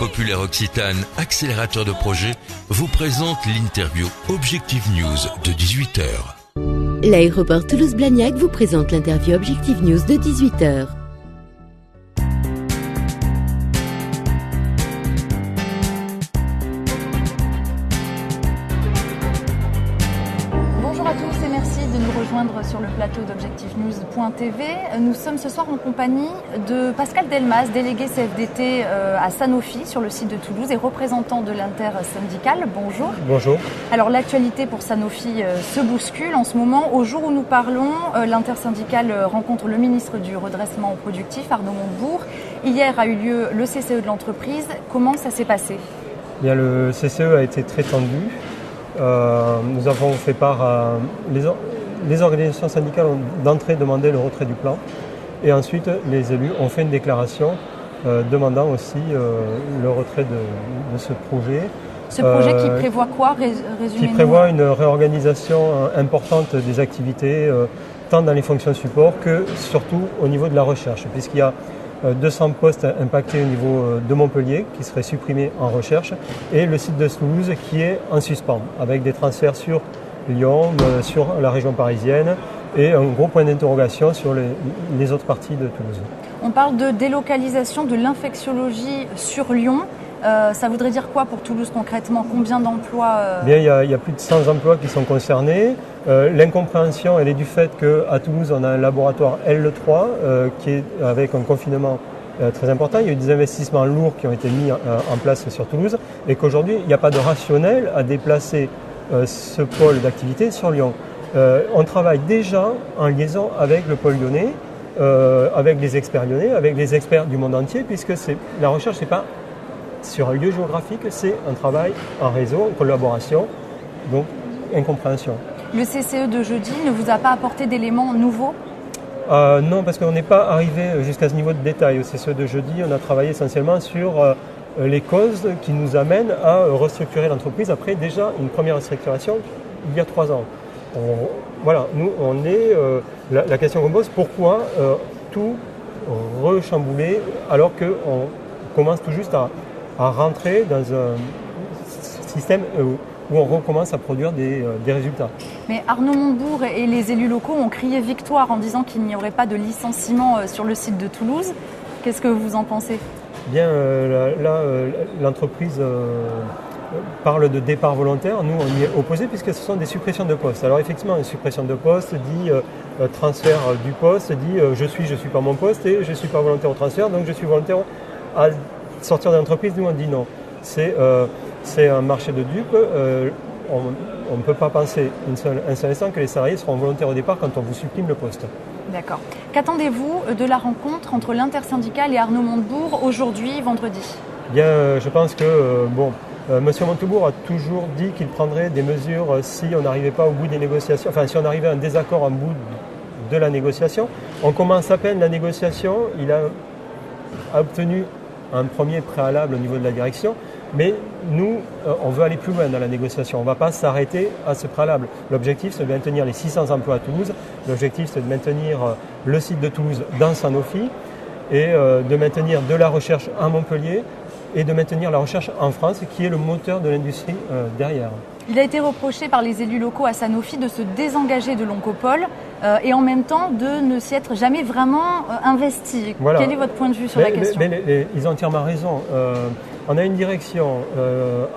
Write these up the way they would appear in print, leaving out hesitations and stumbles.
populaire Occitane, accélérateur de projet, vous présente l'interview Objectif News de 18h. L'aéroport Toulouse-Blagnac vous présente l'interview Objectif News de 18h. Bonjour à tous et merci de nous rejoindre sur le plateau d'Objectifnews.tv. Nous sommes ce soir en compagnie de Pascal Delmas, délégué CFDT à Sanofi sur le site de Toulouse et représentant de l'intersyndicale. Bonjour. Bonjour. Alors l'actualité pour Sanofi se bouscule en ce moment. Au jour où nous parlons, l'intersyndicale rencontre le ministre du redressement productif, Arnaud Montebourg. Hier a eu lieu le CCE de l'entreprise. Comment ça s'est passé ? Bien, le CCE a été très tendu. Nous avons fait part à les organisations syndicales ont d'entrée demandé le retrait du plan et ensuite les élus ont fait une déclaration demandant aussi le retrait de ce projet. Ce projet qui prévoit quoi, résumez-nous ? Qui prévoit une réorganisation importante des activités tant dans les fonctions support que surtout au niveau de la recherche, puisqu'il y a 200 postes impactés au niveau de Montpellier qui seraient supprimés en recherche et le site de Toulouse qui est en suspens avec des transferts sur Lyon, sur la région parisienne et un gros point d'interrogation sur les autres parties de Toulouse. On parle de délocalisation de l'infectiologie sur Lyon. Ça voudrait dire quoi pour Toulouse concrètement ? Combien d'emplois Bien, il y a plus de 100 emplois qui sont concernés. L'incompréhension, elle est du fait qu'à Toulouse, on a un laboratoire L3 qui est avec un confinement très important. Il y a eu des investissements lourds qui ont été mis en place sur Toulouse et qu'aujourd'hui, il n'y a pas de rationnel à déplacer ce pôle d'activité sur Lyon. On travaille déjà en liaison avec le pôle lyonnais, avec les experts lyonnais, avec les experts du monde entier, puisque la recherche n'est pas sur un lieu géographique, c'est un travail en réseau, en collaboration, donc incompréhension. Le CCE de jeudi ne vous a pas apporté d'éléments nouveaux ? Non, parce qu'on n'est pas arrivé jusqu'à ce niveau de détail. Au CCE de jeudi, on a travaillé essentiellement sur les causes qui nous amènent à restructurer l'entreprise après déjà une première restructuration il y a 3 ans. Voilà, nous, on est... la question qu'on pose, pourquoi tout rechambouler alors qu'on commence tout juste à rentrer dans un système où on recommence à produire des résultats. Mais Arnaud Montebourg et les élus locaux ont crié victoire en disant qu'il n'y aurait pas de licenciement sur le site de Toulouse. Qu'est-ce que vous en pensez ? Bien, là, l'entreprise parle de départ volontaire. Nous, on y est opposé puisque ce sont des suppressions de postes. Alors effectivement, une suppression de poste dit transfert du poste, dit je suis pas mon poste et je ne suis pas volontaire au transfert, donc je suis volontaire à sortir de l'entreprise. Nous, on dit non. C'est un marché de dupes. On ne peut pas penser un seul instant que les salariés seront volontaires au départ quand on vous supprime le poste. D'accord. Qu'attendez-vous de la rencontre entre l'intersyndicale et Arnaud Montebourg aujourd'hui, vendredi ? Bien, je pense que M. Montebourg a toujours dit qu'il prendrait des mesures si on n'arrivait pas au bout des négociations, enfin si on arrivait à un désaccord en bout de la négociation. On commence à peine la négociation, il a obtenu un premier préalable au niveau de la direction, mais nous, on veut aller plus loin dans la négociation. On ne va pas s'arrêter à ce préalable. L'objectif, c'est de maintenir les 600 emplois à Toulouse. L'objectif, c'est de maintenir le site de Toulouse dans Sanofi et de maintenir de la recherche à Montpellier et de maintenir la recherche en France, qui est le moteur de l'industrie derrière. Il a été reproché par les élus locaux à Sanofi de se désengager de l'Oncopole et en même temps de ne s'y être jamais vraiment investi. Voilà. Quel est votre point de vue sur la question ? Ils ont entièrement raison. On a une direction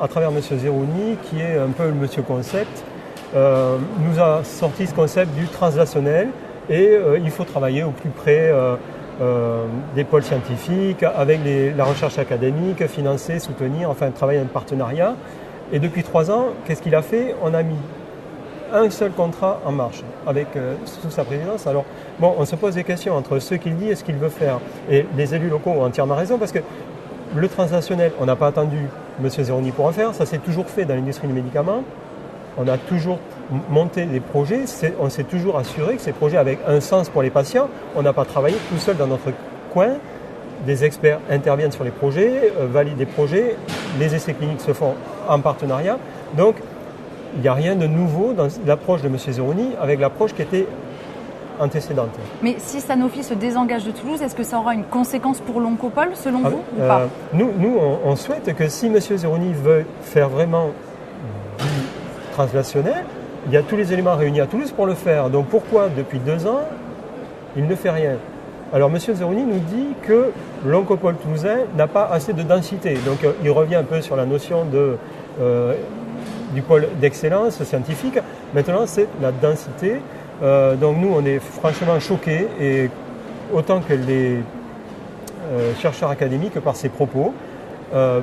à travers M. Zerouni qui est un peu le monsieur concept, nous a sorti ce concept du translationnel et il faut travailler au plus près des pôles scientifiques, avec la recherche académique, financer, soutenir, enfin travailler en partenariat. Et depuis 3 ans, qu'est-ce qu'il a fait ? On a mis un seul contrat en marche avec sous sa présidence. Alors, on se pose des questions entre ce qu'il dit et ce qu'il veut faire. Et les élus locaux ont entièrement raison parce que le translationnel, on n'a pas attendu M. Zerouni pour en faire, ça s'est toujours fait dans l'industrie du médicament. On a toujours monté des projets, on s'est toujours assuré que ces projets avaient un sens pour les patients. On n'a pas travaillé tout seul dans notre coin. Des experts interviennent sur les projets, valident des projets, les essais cliniques se font en partenariat. Donc, il n'y a rien de nouveau dans l'approche de M. Zerouni avec l'approche qui était antécédente. Mais si Sanofi se désengage de Toulouse, est-ce que ça aura une conséquence pour l'Oncopole, selon vous, ou pas? Nous, on souhaite que si M. Zeroni veut faire vraiment du translationnel, il y a tous les éléments réunis à Toulouse pour le faire. Donc pourquoi, depuis 2 ans, il ne fait rien? Alors M. Zeroni nous dit que l'Oncopole toulousain n'a pas assez de densité. Donc il revient un peu sur la notion du pôle d'excellence scientifique. Maintenant, c'est la densité. Donc nous, on est franchement choqués, et autant que les chercheurs académiques, par ces propos.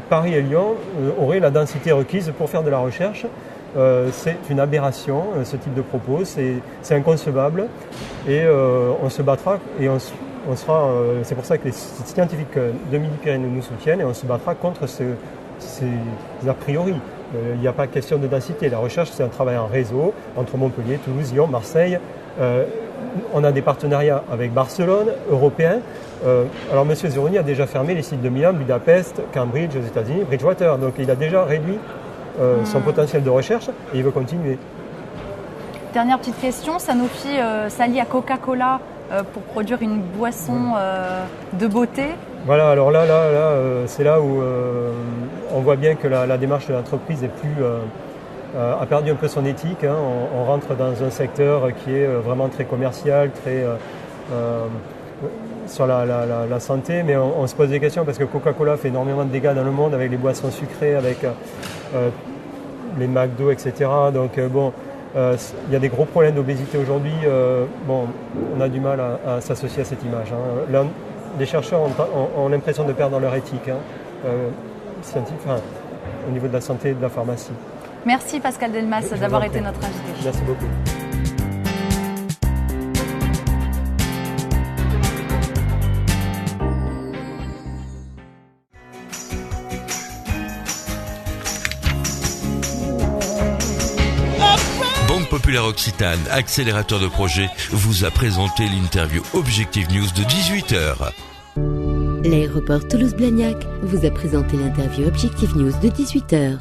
Paris et Lyon auraient la densité requise pour faire de la recherche. C'est une aberration, ce type de propos, c'est inconcevable, et on se battra, et on sera, c'est pour ça que les scientifiques de Midi-Pyrénées nous soutiennent, et on se battra contre ces a priori. Il n'y a pas question de densité. La recherche, c'est un travail en réseau entre Montpellier, Toulouse, Lyon, Marseille. On a des partenariats avec Barcelone, européens. Alors M. Zeroni a déjà fermé les sites de Milan, Budapest, Cambridge aux États-Unis, Bridgewater. Donc il a déjà réduit son potentiel de recherche, et il veut continuer. Dernière petite question, Sanofi s'allie à Coca-Cola pour produire une boisson de beauté. Voilà, alors là c'est là où on voit bien que la démarche de l'entreprise a perdu un peu son éthique. Hein. On rentre dans un secteur qui est vraiment très commercial, très sur la santé, mais on se pose des questions parce que Coca-Cola fait énormément de dégâts dans le monde avec les boissons sucrées, avec les McDo, etc. Donc il y a des gros problèmes d'obésité aujourd'hui. On a du mal à s'associer à cette image. Hein. Les chercheurs ont l'impression de perdre leur éthique scientifique, au niveau de la santé et de la pharmacie. Merci Pascal Delmas d'avoir été notre invité. Merci beaucoup. Banque Populaire Occitane, accélérateur de projet, vous a présenté l'interview Objectif News de 18h. L'aéroport Toulouse-Blagnac vous a présenté l'interview Objectif News de 18h.